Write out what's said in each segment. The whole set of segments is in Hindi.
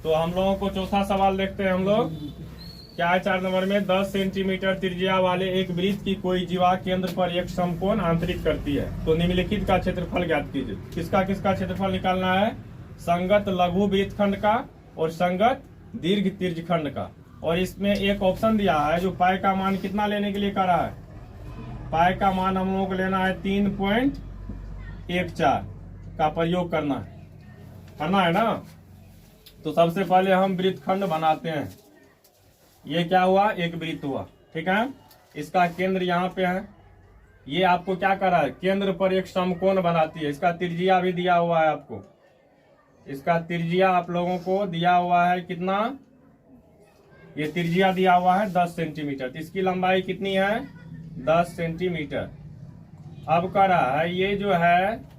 तो हम लोगों को चौथा सवाल देखते हैं हम लोग। क्या है 4 नंबर में? 10 सेंटीमीटर त्रिज्या वाले एक वृत्त की कोई जीवा केंद्र पर एक समकोण आंतरिक करती है, तो निम्नलिखित का क्षेत्रफल ज्ञात कीजिए। किसका किसका क्षेत्रफल निकालना है? संगत लघु वृत्तखंड का और संगत दीर्घ त्रिज्यखंड का। और इसमें एक ऑप्शन दिया है जो पाई का मान कितना लेने के लिए कह रहा है? पाई का मान हम लोगों को लेना है 3.14 का प्रयोग करना है ना। तो सबसे पहले हम वृत्तखंड बनाते हैं। ये क्या हुआ? एक वृत्त हुआ, ठीक है। इसका केंद्र यहाँ पे है। ये आपको क्या कर रहा है? केंद्र पर एक समकोण बनाती है। इसका त्रिज्या भी दिया हुआ है आपको। इसका त्रिज्या आप लोगों को दिया हुआ है कितना? ये त्रिज्या दिया हुआ है 10 सेंटीमीटर। तो इसकी लंबाई कितनी है? 10 सेंटीमीटर। अब कह रहा है ये जो है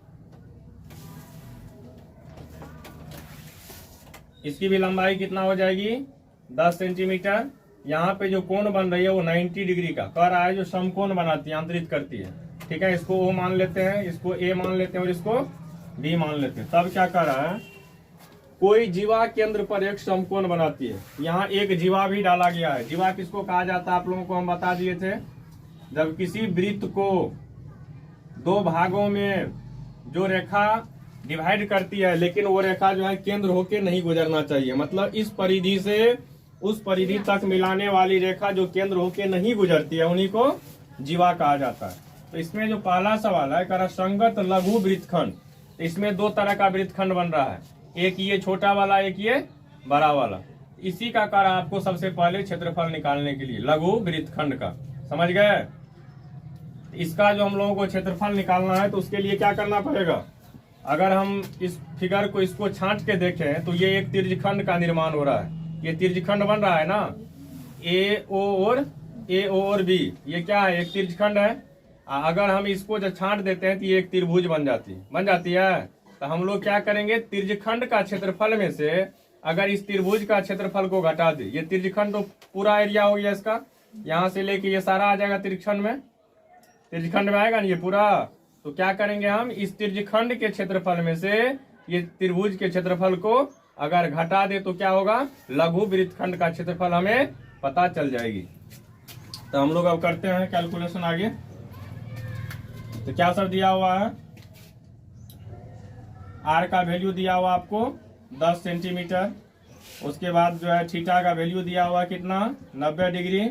इसकी भी लंबाई कितना हो जाएगी? 10 सेंटीमीटर। यहाँ पे जो कोण बन रही है वो 90 डिग्री का कह रहा है, जो समकोण बनाती है, आंतरित करती है, ठीक है। इसको O मान लेते हैं, इसको A मान लेते हैं और इसको B मान लेते हैं। तब क्या कह रहा है? कोई जीवा केंद्र पर एक समकोण बनाती है। यहाँ एक जीवा भी डाला गया है। जीवा किसको कहा जाता है आप लोगों को हम बता दिए थे। जब किसी वृत्त को दो भागों में जो रेखा डिवाइड करती है, लेकिन वो रेखा जो है केंद्र होके नहीं गुजरना चाहिए। मतलब इस परिधि से उस परिधि तक मिलाने वाली रेखा जो केंद्र होके नहीं गुजरती है, उन्हीं को जीवा कहा जाता है। तो इसमें जो पहला सवाल है, कह संगत लघु वृत्तखंड। इसमें दो तरह का वृत्तखंड बन रहा है, एक ये छोटा वाला, एक ये बड़ा वाला। इसी का कारण आपको सबसे पहले क्षेत्रफल निकालने के लिए लघु वृत्तखंड का, समझ गए। इसका जो हम लोगों को क्षेत्रफल निकालना है तो उसके लिए क्या करना पड़ेगा? अगर हम इस फिगर को इसको छांट के देखें तो ये एक त्रिज्यखंड का निर्माण हो रहा है। ये त्रिज्यखंड बन रहा है ना, AO और B। ये क्या है? एक त्रिज्यखंड है। अगर हम इसको जब छांट देते हैं तो ये एक त्रिभुज बन जाती है। तो हम लोग क्या करेंगे? त्रिज्यखंड का क्षेत्रफल में से अगर इस त्रिभुज का क्षेत्रफल को घटा दे, ये त्रिज्यखंड तो पूरा एरिया हो गया इसका, यहाँ से लेके ये सारा आ जाएगा त्रिज्यखंड में आएगा ना ये पूरा। तो क्या करेंगे हम? इस त्रिज्यखंड के क्षेत्रफल में से ये त्रिभुज के क्षेत्रफल को अगर घटा दे तो क्या होगा? लघु वृत्तखंड का क्षेत्रफल हमें पता चल जाएगी। तो हम लोग अब करते हैं कैलकुलेशन आगे। तो क्या सर दिया हुआ है? R का वैल्यू दिया हुआ आपको 10 सेंटीमीटर। उसके बाद जो है थीटा का वैल्यू दिया हुआ कितना? 90 डिग्री।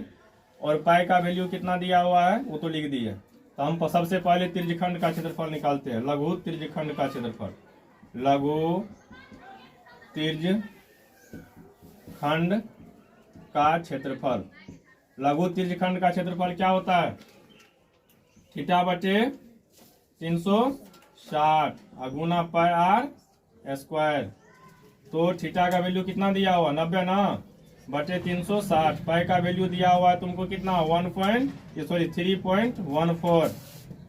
और पाई का वैल्यू कितना दिया हुआ है वो तो लिख दिए। तो हम सबसे पहले त्रिज्यखंड का क्षेत्रफल निकालते हैं। लघु त्रिज्यखंड का क्षेत्रफल, लघु त्रिज्यखंड का क्षेत्रफल। लघु त्रिज्यखंड का क्षेत्रफल क्या होता है? थीटा बटे 360 गुना पाई R स्क्वायर। तो थीटा का वैल्यू कितना दिया हुआ? 90 ना, बटे 360। पाई का वैल्यू दिया हुआ है तुमको कितना? 3.14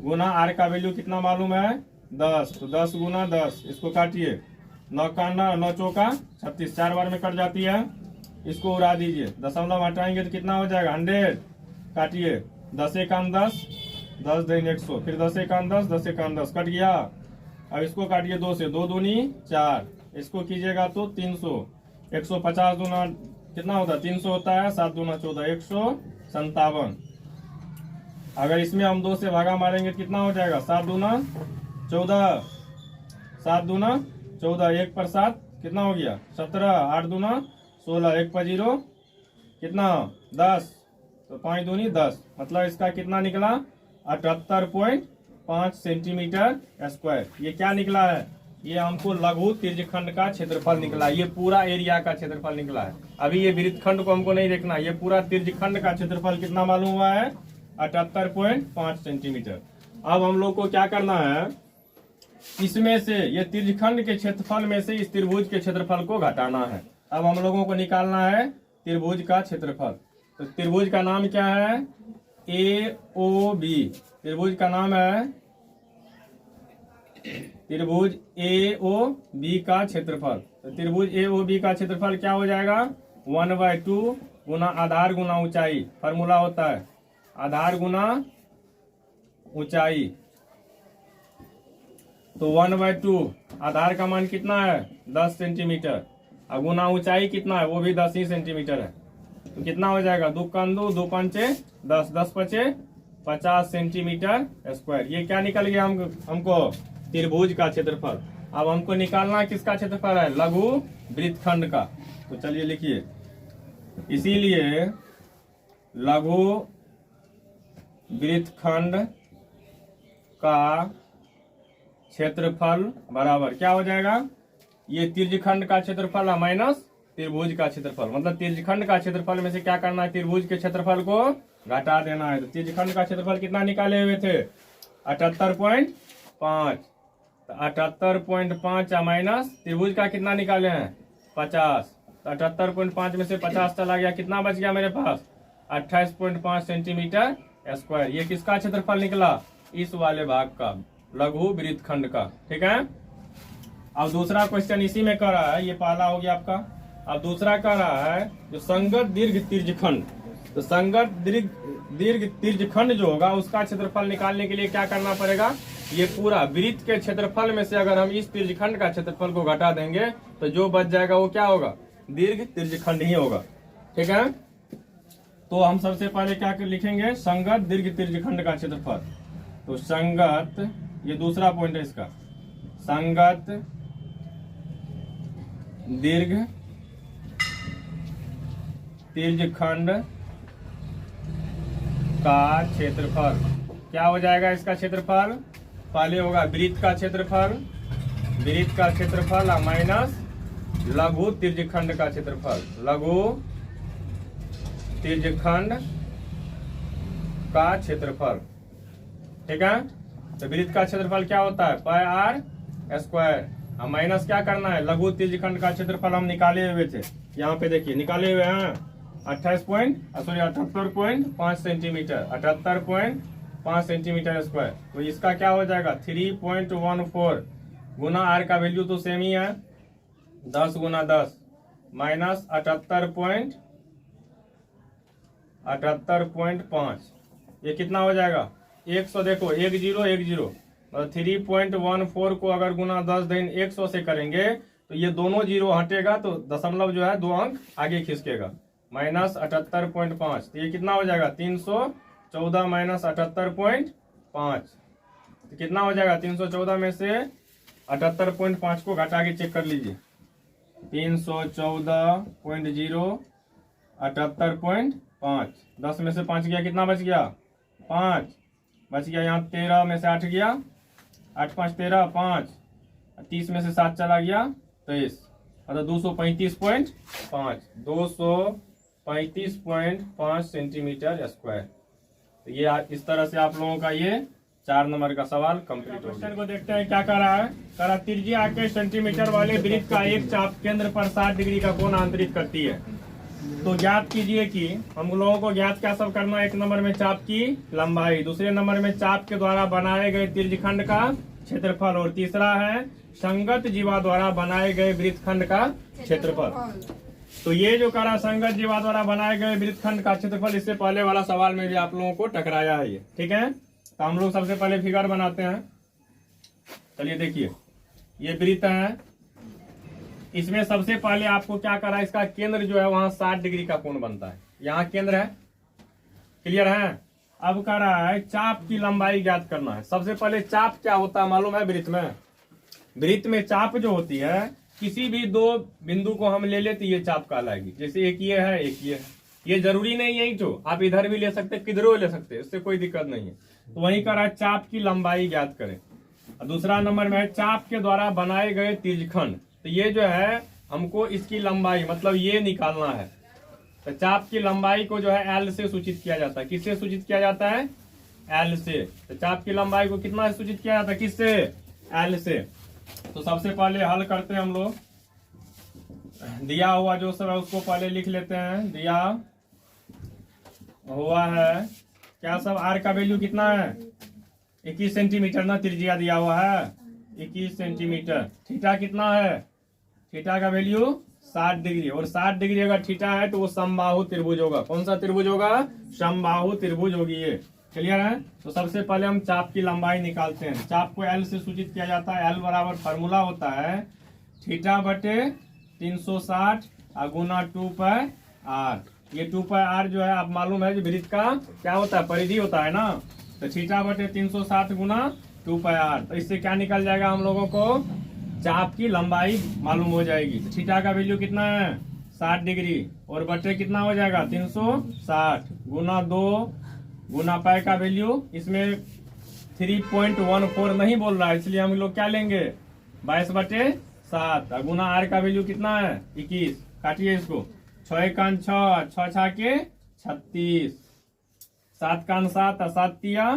गुना R का वैल्यू कितना मालूम है? 10। तो 10 गुना 10, इसको काटिए। 9 का 9 चौका 36, 4 बार में कट जाती है। इसको उड़ा दीजिए, दशमलव हटाएंगे तो कितना हो जाएगा? 100। काटिए, 10 एकान 10, 10 दिन 100, फिर 10 एकान 10, 10 एकान 10, कट गया। अब इसको काटिए 2 से, 2 दूनी 4, इसको कीजिएगा तो 300। 150 दूना कितना होता है? 300 होता है। 7 दूना 14, 157। अगर इसमें हम 2 से भागा मारेंगे कितना हो जाएगा? 7 दूना 14, 7 दूना 14, 1 पर 7 कितना हो गया? 17, 8 दूना 16, 1 पर 0 कितना? 10। तो 5 दूनी 10, मतलब इसका कितना निकला? 78.5 सेंटीमीटर स्क्वायर। ये क्या निकला है? ये हमको लघु त्रिज्यखंड का क्षेत्रफल निकला। ये पूरा एरिया का क्षेत्रफल निकला है। अभी ये वृत्तखंड को हमको नहीं देखना, ये पूरा त्रिज्यखंड का क्षेत्रफल कितना मालूम हुआ है? 78.5 सेंटीमीटर। अब हम लोग को क्या करना है? इसमें से ये त्रिज्यखंड के क्षेत्रफल में से इस त्रिभुज के क्षेत्रफल को घटाना है। अब हम लोगों को निकालना है त्रिभुज का क्षेत्रफल। तो त्रिभुज का नाम क्या है? AOB। त्रिभुज का नाम है त्रिभुज AOB का क्षेत्रफल। तो त्रिभुज AOB का क्षेत्रफल क्या हो जाएगा? 1/2 गुना आधार गुना ऊंचाई। फार्मूला होता है आधार गुना ऊंचाई। तो 1/2 आधार का मान कितना है? 10 सेंटीमीटर। अब गुना ऊंचाई कितना है, वो भी 10 ही सेंटीमीटर है। तो कितना हो जाएगा, 2 कंदू 2 पंचे 10, 10 पचे 50 सेंटीमीटर स्क्वायर। ये क्या निकल गया हमको त्रिभुज का क्षेत्रफल। अब हमको निकालना किसका क्षेत्रफल है, लघु वृत्तखंड का। तो चलिए लिखिए, इसीलिए लघु वृत्तखंड का क्षेत्रफल बराबर क्या हो जाएगा, ये त्रिज्यखंड का क्षेत्रफल है माइनस त्रिभुज का क्षेत्रफल। मतलब त्रिज्यखंड का क्षेत्रफल में से क्या करना है, त्रिभुज के क्षेत्रफल को घटा देना है। तो त्रिज्यखंड का क्षेत्रफल कितना निकाले हुए थे, 78.5। तो 78.5 माइनस त्रिभुज का कितना निकाले हैं, 50। तो 78.5 में से 50 चला गया, कितना बच गया मेरे पास, 28.5 सेंटीमीटर स्क्वायर। ये किसका क्षेत्रफल निकला, इस वाले भाग का, लघु वृत्तखंड का। ठीक है। अब दूसरा क्वेश्चन इसी में कर रहा है, ये पहला हो गया आपका। अब दूसरा कर रहा है जो संगत दीर्घ त्रिज्यखंड। तो संगत दीर्घ त्रिज्यखंड जो होगा उसका क्षेत्रफल निकालने के लिए क्या करना पड़ेगा, ये पूरा वृत्त के क्षेत्रफल में से अगर हम इस त्रिज्यखंड का क्षेत्रफल को घटा देंगे तो जो बच जाएगा वो क्या होगा, दीर्घ त्रिज्यखंड ही होगा। ठीक है। तो हम सबसे पहले क्या लिखेंगे, संगत दीर्घ त्रिज्यखंड का क्षेत्रफल। तो संगत, ये दूसरा पॉइंट है इसका, संगत दीर्घ त्रिज्यखंड का क्षेत्रफल क्या हो जाएगा, इसका क्षेत्रफल पहले होगा वृत्त का क्षेत्रफल, वृत्त का क्षेत्रफल माइनस लघु त्रिज्यखंड का क्षेत्रफल, लघु त्रिज्यखंड का क्षेत्रफल। ठीक है। तो वृत्त का क्षेत्रफल क्या होता है, पाई आर स्क्वायर। अब माइनस क्या करना है, लघु त्रिज्यखंड का क्षेत्रफल हम निकाले हुए थे, यहाँ पे देखिए निकाले हुए हैं 78.5 सेंटीमीटर, 78.5 सेंटीमीटर स्क्वायर। तो इसका क्या हो जाएगा 3.14 गुना आर का वैल्यू तो सेम ही है, 10 गुना 10 माइनस 78.5। ये कितना हो जाएगा 100। देखो 10 10 मतलब 3.14 को अगर गुना 10 दिन 100 से करेंगे तो ये दोनों जीरो हटेगा तो दशमलव जो है 2 अंक आगे खिसकेगा, माइनस 78.5। तो ये कितना हो जाएगा 314 माइनस 78.5। तो कितना हो जाएगा 314 में से 78.5 को घटा के चेक कर लीजिए, 314.0 78.5, 10 में से 5 गया, कितना बच गया 5 बच गया। यहाँ 13 में से 8 गया, 8 5 13 5, 30 में से 7 चला गया 23, मतलब 235.5 सेंटीमीटर स्क्वायर। तो ये इस तरह से आप लोगों का ये 4 नंबर का सवाल कंप्लीट हो गया। क्वेश्चन को देखते हैं क्या कर रहा है, करा त्रिज्या के सेंटीमीटर वाले वृत्त का एक चाप केंद्र पर 60 डिग्री का कोण आंतरित करती है। तो ज्ञात कीजिए कि हम लोगों को ज्ञात क्या सब करना है, एक नंबर में चाप की लंबाई, दूसरे नंबर में चाप के द्वारा बनाए गए त्रिज्यखंड का क्षेत्रफल, और तीसरा है संगत जीवा द्वारा बनाए गए वृत्तखंड का क्षेत्रफल। तो ये जो करा संगत जीवा द्वारा बनाए गए वृत्तखंड का क्षेत्रफल, इससे पहले वाला सवाल में भी आप लोगों को टकराया है ये। ठीक है। तो हम लोग सबसे पहले फिगर बनाते हैं। चलिए देखिए, ये वृत्त है, इसमें सबसे पहले आपको क्या करा, इसका केंद्र जो है वहां 60 डिग्री का कोण बनता है, यहाँ केंद्र है, क्लियर है। अब कह रहा है चाप की लंबाई ज्ञात करना है। सबसे पहले चाप क्या होता है मालूम है, वृत्त में, वृत्त में चाप जो होती है, किसी भी 2 बिंदु को हम ले लेते ये चाप कहलाएगी। जैसे एक ये है, एक ये है, ये जरूरी नहीं है तो आप इधर भी ले सकते, किधरों ले सकते, इससे कोई दिक्कत नहीं है। तो वही कह रहा है चाप की लंबाई ज्ञात करें। दूसरा नंबर में है चाप के द्वारा बनाए गए त्रिज्यखंड। तो ये जो है हमको इसकी लंबाई मतलब ये निकालना है। तो चाप की लंबाई को जो है एल से सूचित किया जाता है। किससे सूचित किया जाता है, एल से। तो चाप की लंबाई को कितना सूचित किया जाता है, किससे, एल से। तो सबसे पहले हल करते हैं हम लोग, दिया हुआ जो सब है उसको पहले लिख लेते हैं। दिया हुआ है क्या सब, आर का वैल्यू कितना है 21 सेंटीमीटर ना, त्रिज्या दिया हुआ है 21 सेंटीमीटर। थीटा कितना है, थीटा का वैल्यू 60 डिग्री, और 60 डिग्री अगर थीटा है तो वो समबाहु त्रिभुज होगा। कौन सा त्रिभुज होगा, समबाहु त्रिभुज होगी ये, क्लियर है। तो सबसे पहले हम चाप की लंबाई निकालते हैं। चाप को एल से सूचित किया जाता है। एल बराबर फार्मूला होता है थीटा बटे 360 और गुना 2πr। ये 2πr जो है आप मालूम है जो वृत्त का क्या होता है, परिधि होता है ना। तो थीटा बटे 360 गुना 2πr, तो इससे क्या निकल जाएगा हम लोगों को, चाप की लंबाई मालूम हो जाएगी। तो थीटा का वैल्यू कितना है 60 डिग्री, और बटे कितना हो जाएगा 360 गुना 2 गुना पाई का वैल्यू इसमें 3.14 नहीं बोल रहा है, इसलिए हम लोग क्या लेंगे 22/7 गुना आर का वैल्यू कितना है 21। काटिए इसको, 6 कान 6 6 6 के 36, 7 कान 7 7 तिया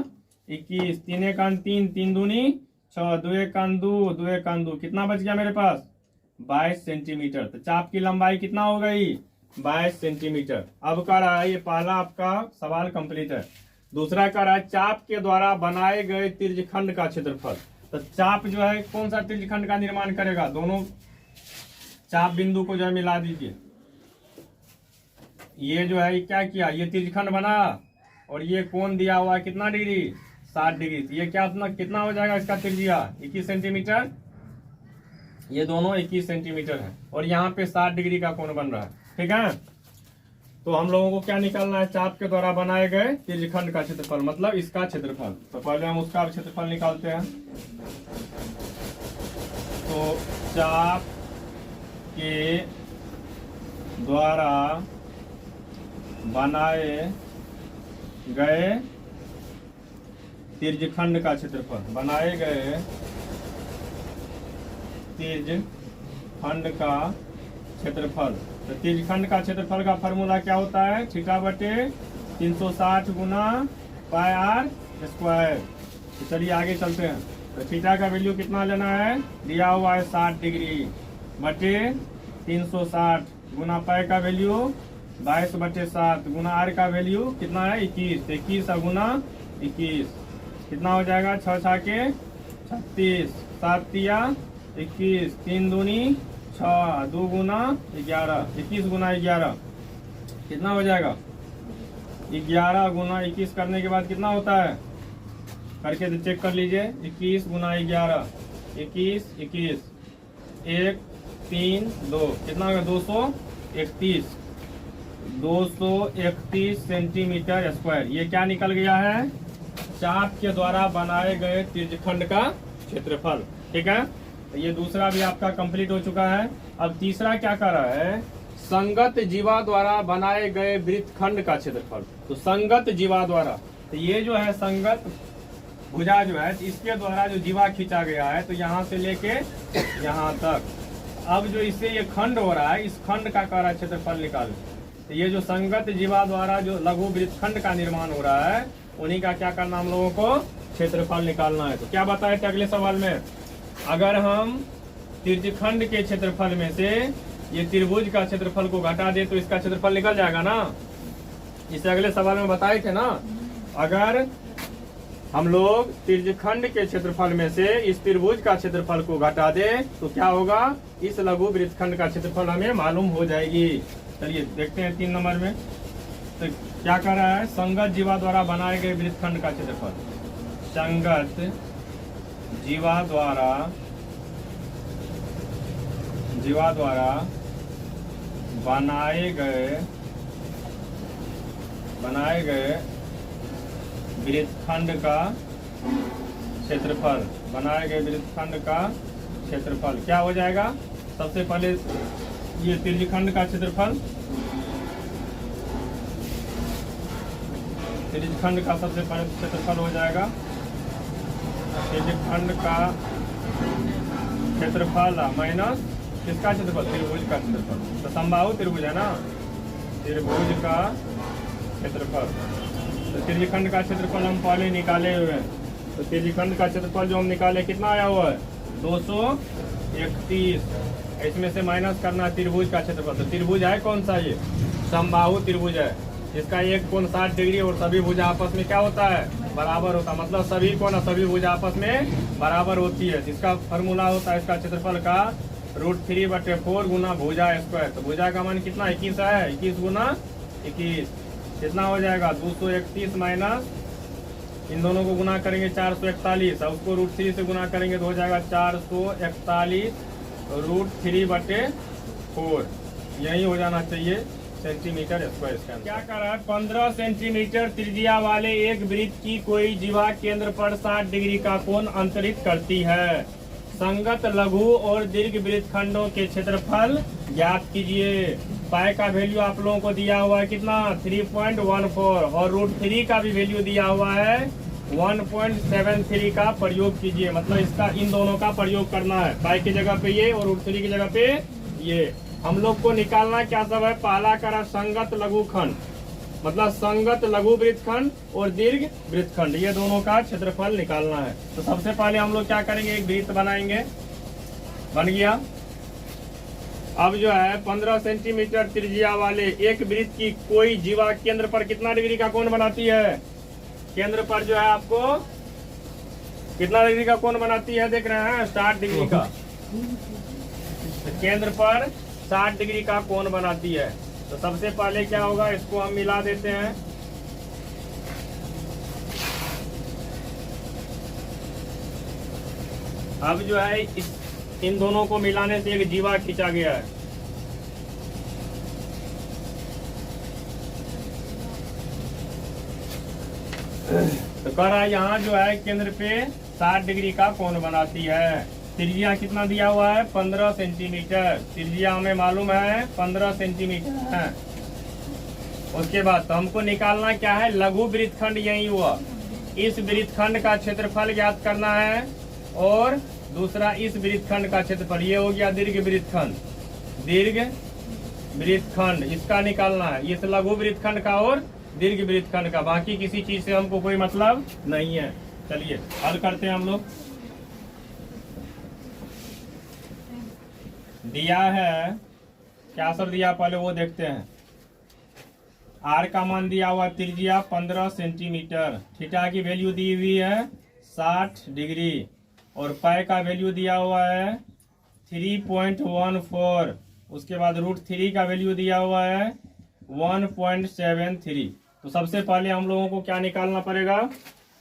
21, 3 कान 3 3 दूनी 6, 2 कान 2 2 कान 2, कितना बच गया मेरे पास 22 सेंटीमीटर। तो चाप की लंबाई कितना हो गई 22 सेंटीमीटर। अब कह रहा है, ये पहला आपका सवाल कंप्लीट है। दूसरा कह रहा है चाप के द्वारा बनाए गए त्रिज्यखंड का क्षेत्रफल। तो चाप जो है कौन सा त्रिज्यखंड का निर्माण करेगा, दोनों चाप बिंदु को जो है मिला दीजिए। ये जो है क्या किया, ये त्रिज्यखंड बना और ये कोण दिया हुआ है कितना डिग्री 60 डिग्री। तो ये क्या कितना हो जाएगा इसका त्रिज्या 21 सेंटीमीटर, ये दोनों 21 सेंटीमीटर है, और यहाँ पे 60 डिग्री का कोण बन रहा है। ठीक है, तो हम लोगों को क्या निकालना है, चाप के द्वारा बनाए गए त्रिज्यखंड का क्षेत्रफल, मतलब इसका क्षेत्रफल। तो पहले हम उसका क्षेत्रफल निकालते हैं। तो चाप के द्वारा बनाए गए त्रिज्यखंड का क्षेत्रफल, बनाए गए त्रिज्यखंड का क्षेत्रफल। तो त्रिज्यखंड का क्षेत्रफल का फॉर्मूला क्या होता है, थीटा बटे 360 गुना पाई आर स्क्वायर। तो चलिए आगे चलते हैं। तो थीटा का वैल्यू कितना लेना है, दिया हुआ है 60 डिग्री बटे 360 गुना पाई का वैल्यू 22/7 गुना आर का वैल्यू कितना है 21। 21 गुना 21 कितना हो जाएगा, 6 6 के 36, 7 तिया 21, 3 दूनी 6, 2 गुना 11, 21 गुना 11 कितना हो जाएगा 11 गुना 21 करने के बाद कितना होता है, करके तो चेक कर लीजिए। 21 गुना 11 21 21 1 3 2 कितना होगा 231 सेंटीमीटर स्क्वायर। ये क्या निकल गया है, चाप के द्वारा बनाए गए त्रिज्यखंड का क्षेत्रफल। ठीक है, तो ये दूसरा भी आपका कंप्लीट हो चुका है। अब तीसरा क्या कर रहा है, संगत जीवा द्वारा बनाए गए वृत्तखंड का क्षेत्रफल। तो संगत जीवा द्वारा, तो ये जो है संगत भुजा जो है इसके द्वारा जो जीवा खींचा गया है, तो यहाँ से लेके यहाँ तक, अब जो इससे ये खंड हो रहा है, इस खंड का कह रहा है क्षेत्रफल निकालो। तो ये जो संगत जीवा द्वारा जो लघु वृत्तखंड का निर्माण हो रहा है, उन्हीं का क्या करना हम लोगों को क्षेत्रफल निकालना है। तो क्या बताए थे अगले सवाल में, अगर हम त्रिज्यखंड के क्षेत्रफल में से ये त्रिभुज का क्षेत्रफल को घटा दे तो इसका क्षेत्रफल निकल जाएगा ना। इसे अगले सवाल में बताए थे ना, अगर हम लोग त्रिज्यखंड के क्षेत्रफल में से इस त्रिभुज का क्षेत्रफल को घटा दे तो क्या होगा, इस लघु वृत्तखंड का क्षेत्रफल हमें मालूम हो जाएगी। चलिए देखते हैं 3 नंबर में। तो क्या कर रहा है, संगत जीवा द्वारा बनाए गए वृत्तखंड का क्षेत्रफल। संगत जीवा द्वारा बनाए गए वृत्तखंड का क्षेत्रफल, बनाए गए वृत्तखंड का क्षेत्रफल क्या हो जाएगा, सबसे पहले ये त्रिज्यखंड का क्षेत्रफल, त्रिज्यखंड का सबसे पहले क्षेत्रफल हो जाएगा, त्रिज्यखंड का क्षेत्रफल माइनस किसका क्षेत्रफल, त्रिभुज का क्षेत्रफल। तो समबाहु त्रिभुज है ना, त्रिभुज का क्षेत्रफल। तो त्रिज्यखंड का क्षेत्रफल हम पहले निकाले हुए हैं। तो त्रिज्यखंड का क्षेत्रफल जो हम निकाले कितना आया हुआ है 231। इसमें से माइनस करना है त्रिभुज का क्षेत्रफल। तो त्रिभुज है कौन सा, ये समबाहु त्रिभुज है, इसका एक कोण 60 डिग्री और सभी भुजा आपस में क्या होता है, बराबर होता है। मतलब सभी कोण सभी भुजा आपस में बराबर होती है, जिसका फॉर्मूला होता है इसका क्षेत्रफल का √3/4 गुना भुजा स्क्वायर। तो भुजा का मान कितना 21 है, 21 गुना 21 कितना हो जाएगा 231 माइनस इन दोनों को गुना करेंगे 441 और उसको √3 से गुना करेंगे तो हो जाएगा 441 √3/4 4 यही हो जाना चाहिए सेंटीमीटर स्क्वायर इसका। क्या कर रहा है, 15 सेंटीमीटर त्रिज्या वाले एक वृत्त की कोई जीवा केंद्र पर 60 डिग्री का कोण अंतरित करती है। संगत लघु और दीर्घ वृत्तखंडों के क्षेत्रफल ज्ञात कीजिए। पाई का वैल्यू आप लोगों को दिया हुआ है कितना, 3.14 और √3 का भी वैल्यू दिया हुआ है 1.73 का प्रयोग कीजिए। मतलब इसका इन दोनों का प्रयोग करना है, पाई की जगह पे ये और √3 की जगह पे ये। हम लोग को निकालना क्या सब है, पहला करा संगत लघुखंड, मतलब संगत लघु वृत्तखंड और दीर्घ वृत्तखंड, ये दोनों का क्षेत्रफल निकालना है। तो सबसे पहले हम लोग क्या करेंगे, एक वृत्त बनाएंगे। बन गया। अब जो है 15 सेंटीमीटर त्रिज्या वाले एक वृत्त की कोई जीवा केंद्र पर कितना डिग्री का कोण बनाती है। केंद्र पर जो है आपको कितना डिग्री का कोण बनाती है, देख रहे हैं 60 डिग्री का। तो केंद्र पर 60 डिग्री का कोण बनाती है। तो सबसे पहले क्या होगा, इसको हम मिला देते हैं। अब जो है इन दोनों को मिलाने से एक जीवा खींचा गया है। तो कह रहा है यहाँ जो है केंद्र पे 60 डिग्री का कोण बनाती है। त्रिज्या कितना दिया हुआ है, 15 सेंटीमीटर। त्रिज्या हमें मालूम है 15 सेंटीमीटर है। उसके बाद तो हमको निकालना क्या है, लघु वृत्तखंड यही हुआ। इस वृत्तखंड का क्षेत्रफल ज्ञात करना है और दूसरा इस वृत्तखंड का क्षेत्रफल, ये हो गया दीर्घ वृत्तखंड। दीर्घ वृत्तखंड इसका निकालना है, इस लघु वृत्तखंड का और दीर्घ वृत्तखंड का। बाकी किसी चीज से हमको कोई मतलब नहीं है। चलिए हल करते हैं हम लोग। दिया है क्या सर दिया, पहले वो देखते हैं। आर का मान दिया हुआ त्रिज्या 15 सेंटीमीटर, थीटा की वैल्यू दी हुई है 60 डिग्री और पाई का वैल्यू दिया हुआ है 3.14। उसके बाद √3 का वैल्यू दिया हुआ है 1.73। तो सबसे पहले हम लोगों को क्या निकालना पड़ेगा,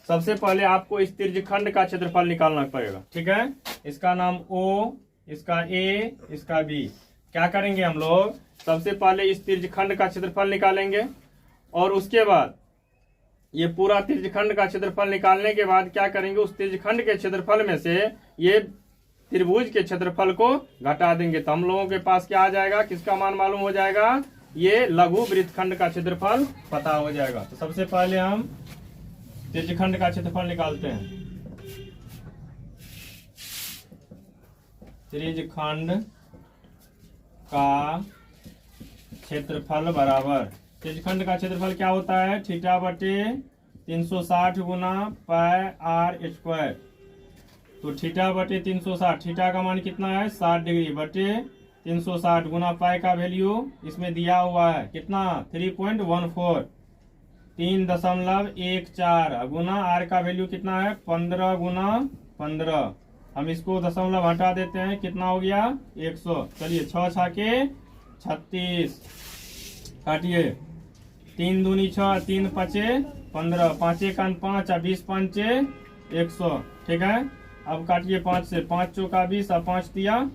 सबसे पहले आपको इस त्रिज्यखंड का क्षेत्रफल निकालना पड़ेगा। ठीक है, इसका नाम O, इसका A, इसका B। क्या करेंगे हम लोग, सबसे पहले इस त्रिज्यखंड का क्षेत्रफल निकालेंगे और उसके बाद ये पूरा त्रिज्यखंड का क्षेत्रफल निकालने के बाद क्या करेंगे, उस त्रिज्यखंड के क्षेत्रफल में से ये त्रिभुज के क्षेत्रफल को घटा देंगे। तो हम लोगों के पास क्या आ जाएगा, किसका मान मालूम हो जाएगा, ये लघु वृत्तखंड का क्षेत्रफल पता हो जाएगा। तो सबसे पहले हम त्रिज्यखंड का क्षेत्रफल निकालते हैं। त्रिज्यखंड का क्षेत्रफल बराबर, त्रिज्यखंड का क्षेत्रफल क्या होता है, थीटा बटे 360 गुना पाई आर स्क्वायर। तो थीटा बटे 360, थीटा का मान कितना है 60 डिग्री बटे 360 गुना पाई का वैल्यू इसमें दिया हुआ है कितना 3.14, 3.14 गुना आर का वैल्यू कितना है 15 गुना 15। हम इसको दशमलव हटा देते हैं, कितना हो गया 100। चलिए 6 छाके 36, काटिए 3 दूनी 6, 3 पचे 15, 5 1 5 और 20 पंचे 100। ठीक है, अब काटिए 5 से, 5 चौका 20 और 5 तिया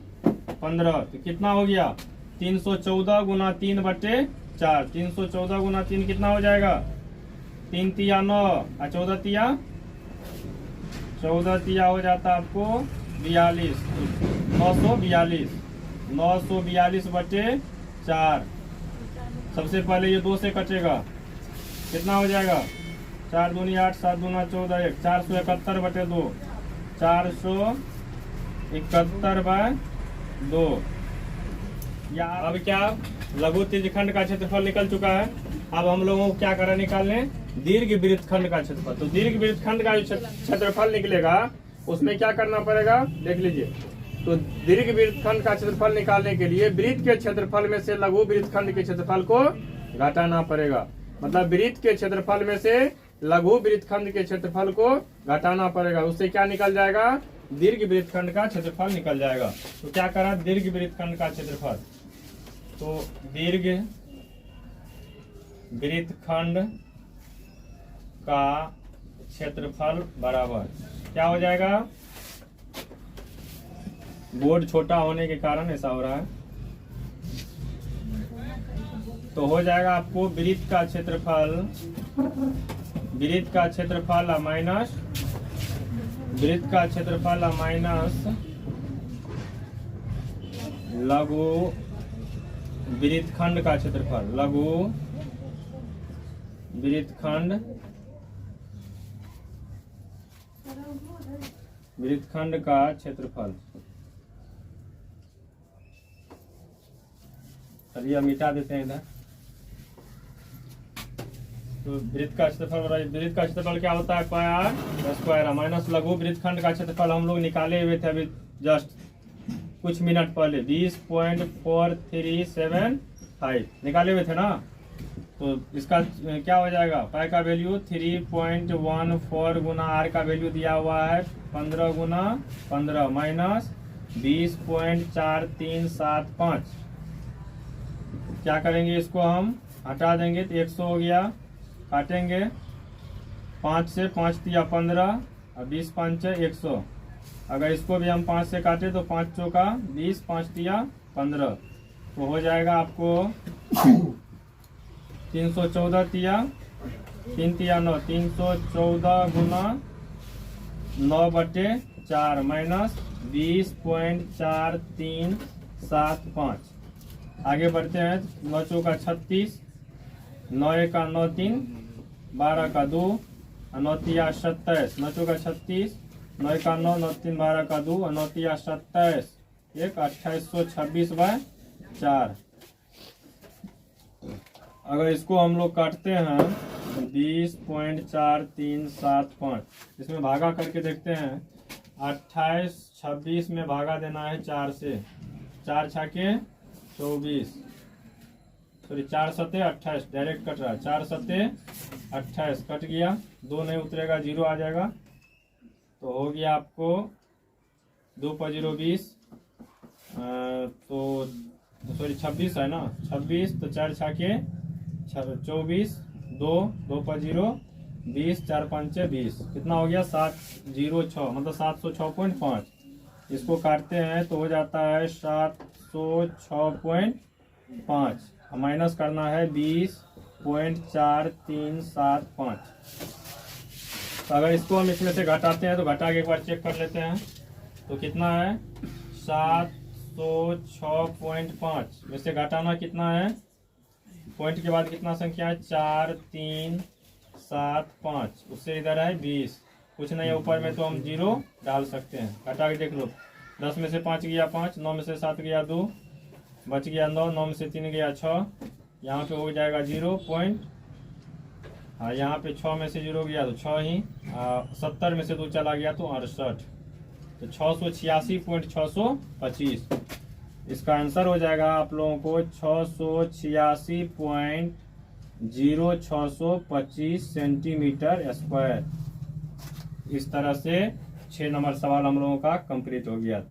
15। तो कितना हो गया 314 गुना 3 बटे 4। 314 गुना 3 कितना हो जाएगा, 3 तिया 9 और 14 तिया 14 तिया हो जाता आपको 42, 942, 942 बटे 4। सबसे पहले ये 2 से कटेगा, कितना हो जाएगा 4 दूनी 8, 7 दूना 14, 1 471 बटे 2, 471 बाय 2। या अब क्या लघु त्रिज्यखंड का क्षेत्रफल निकल चुका है। अब हम लोगों को क्या करना, निकालने दीर्घ वृत्तखंड का क्षेत्रफल। तो दीर्घ वृत्तखंड का जो क्षेत्रफल निकलेगा उसमें क्या करना पड़ेगा, देख लीजिए। तो दीर्घ वृत्तखंड का क्षेत्रफल निकालने के लिए वृत्त के क्षेत्रफल में से लघु वृत्तखंड के क्षेत्रफल को घटाना पड़ेगा। मतलब वृत्त के क्षेत्रफल में से लघु वृत्तखंड के क्षेत्रफल को घटाना पड़ेगा। उससे क्या निकल जाएगा, दीर्घ वृत्तखंड का क्षेत्रफल निकल जाएगा। तो क्या करा, दीर्घ वृत्तखंड का क्षेत्रफल। तो दीर्घ वृत्तखंड का क्षेत्रफल बराबर क्या हो जाएगा, बोर्ड छोटा होने के कारण ऐसा हो रहा है, तो हो जाएगा आपको वृत्त का क्षेत्रफल माइनस लघु वृत्तखंड का क्षेत्रफल, लघु वृत्तखंड का क्षेत्रफल। चलिए मिटा देते हैं इधर। तो वृत्त का क्षेत्रफल क्या होता है, पाई स्क्वायर माइनस लघु वृत्तखंड का क्षेत्रफल हम लोग निकाले हुए थे अभी जस्ट कुछ मिनट पहले 20.4375 निकाले हुए थे ना। तो इसका क्या हो जाएगा, पाई का वैल्यू 3.14 गुना आर का वैल्यू दिया हुआ है 15 गुना 15 माइनस 20.4375। क्या करेंगे, इसको हम हटा देंगे तो 100 हो गया, काटेंगे 5 से, 5 दिया 15 और 20 5 100। अगर इसको भी हम 5 से काटे तो 5 चौका 20, 5 दिया 15, तो हो जाएगा आपको 314 तिया 3 तिया 9, 314 गुना 9/4 माइनस 20.4375। आगे बढ़ते हैं, 9 चौका 36, 9 का 9 3, 12 का 2, 9 तिया 27, 9 चौका 36, 9 का 9, 9 3 12 का 2, 9 तिया 27, 2826/4। अगर इसको हम लोग काटते हैं 20.4375, इसमें भागा करके देखते हैं। 28 26 में भागा देना है 4 से, 4 छाके 24, सॉरी 4 सते 28, डायरेक्ट कट रहा है, 4 सते 28 कट गया, 2 नहीं उतरेगा, 0 आ जाएगा। तो हो गया आपको 2 पर 0 20, तो सॉरी 26 है ना, 26 तो 4 छाके 24, 2 पर 0 20, 4 5 20, कितना हो गया 706, मतलब 706.5। इसको काटते हैं तो हो जाता है 706.5, माइनस करना है 20.4375। तो अगर इसको हम इसमें से घटाते हैं तो घटा के एक बार चेक कर लेते हैं, तो कितना है 706.5 में से घटाना कितना है, पॉइंट के बाद कितना संख्या है 4 3 7 5, उससे इधर है 20, कुछ नहीं है ऊपर में तो हम 0 डाल सकते हैं। घटा के देख लो, 10 में से 5 गया 5, 9 में से 7 गया 2, बच गया 9, 9 में से 3 गया 6, यहाँ पे हो जाएगा 0 पॉइंट, हाँ यहाँ पे 6 में से 0 गया तो 6 ही, 70 में से 2 चला गया तो 68, तो 686.625। इसका आंसर हो जाएगा आप लोगों को 686.0625 सेंटीमीटर स्क्वायर। इस तरह से 6 नंबर सवाल हम लोगों का कंप्लीट हो गया।